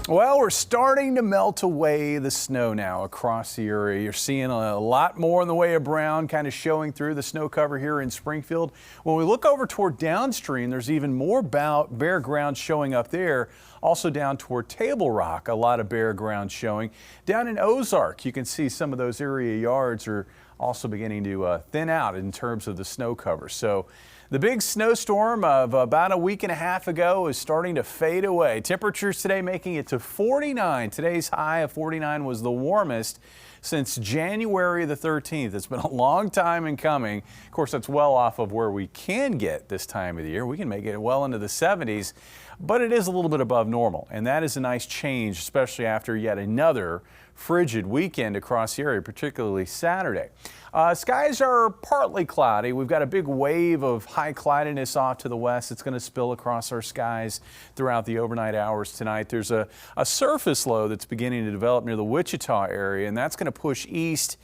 Well, we're starting to melt away the snow now across the area. You're seeing a lot more in the way of brown kind of showing through the snow cover here in Springfield. When we look over toward downstream, there's even more bare ground showing up there. Also down toward Table Rock, a lot of bare ground showing. Down in Ozarks, you can see some of those area yards are also beginning to thin out in terms of the snow cover. So the big snowstorm of about a week and a half ago is starting to fade away. Temperatures today making it to 49. Today's high of 49 was the warmest since January the 13th. It's been a long time in coming. Of course, that's well off of where we can get this time of the year. We can make it well into the 70s, but it is a little bit above normal. And that is a nice change, especially after yet another frigid weekend across the area, particularly Saturday. Skies are partly cloudy. We've got a big wave of high cloudiness off to the west. It's going to spill across our skies throughout the overnight hours tonight. There's a surface low that's beginning to develop near the Wichita area, and that's going to push east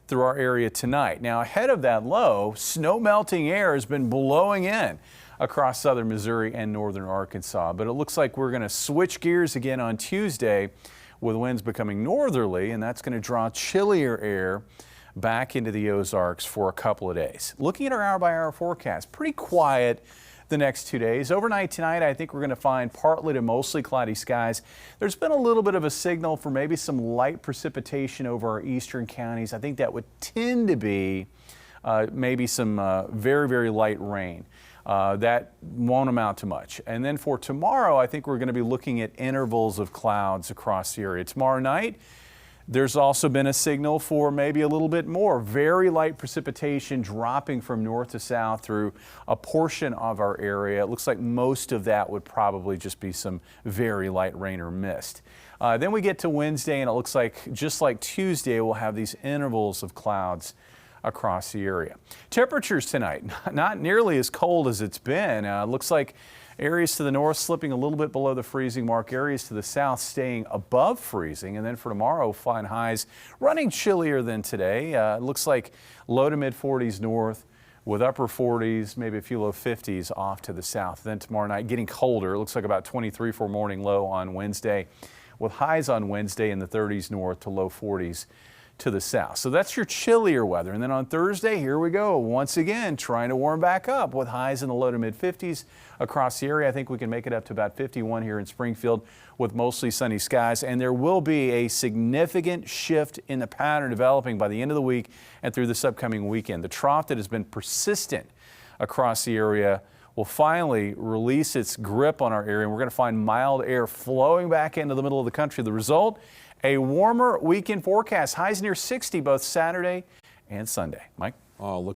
through our area tonight. Now, ahead of that low, snow melting air has been blowing in across southern Missouri and northern Arkansas, but it looks like we're going to switch gears again on Tuesday with winds becoming northerly, and that's going to draw chillier air back into the Ozarks for a couple of days. Looking at our hour-by-hour forecast, pretty quiet the next 2 days. Overnight tonight, I think we're going to find partly to mostly cloudy skies. There's been a little bit of a signal for maybe some light precipitation over our eastern counties. I think that would tend to be maybe some very, very light rain. That won't amount to much. And then for tomorrow, I think we're going to be looking at intervals of clouds across the area. Tomorrow night, there's also been a signal for maybe a little bit more very light precipitation dropping from north to south through a portion of our area. It looks like most of that would probably just be some very light rain or mist. Then we get to Wednesday, and it looks like just like Tuesday, we'll have these intervals of clouds across the area. Temperatures tonight, not nearly as cold as it's been. Looks like areas to the north slipping a little bit below the freezing mark, areas to the south staying above freezing. And then for tomorrow, find highs running chillier than today. It looks like low to mid 40s north with upper 40s, maybe a few low 50s off to the south. Then tomorrow night getting colder. It looks like about 23 for morning low on Wednesday, with highs on Wednesday in the 30s north to low 40s to the south. So that's your chillier weather. And then on Thursday, here we go once again, trying to warm back up with highs in the low to mid 50s across the area. I think we can make it up to about 51 here in Springfield with mostly sunny skies. And there will be a significant shift in the pattern developing by the end of the week and through this upcoming weekend. The trough that has been persistent across the area will finally release its grip on our area, and we're going to find mild air flowing back into the middle of the country. The result, a warmer weekend forecast, highs near 60 both Saturday and Sunday. Mike? Oh, look.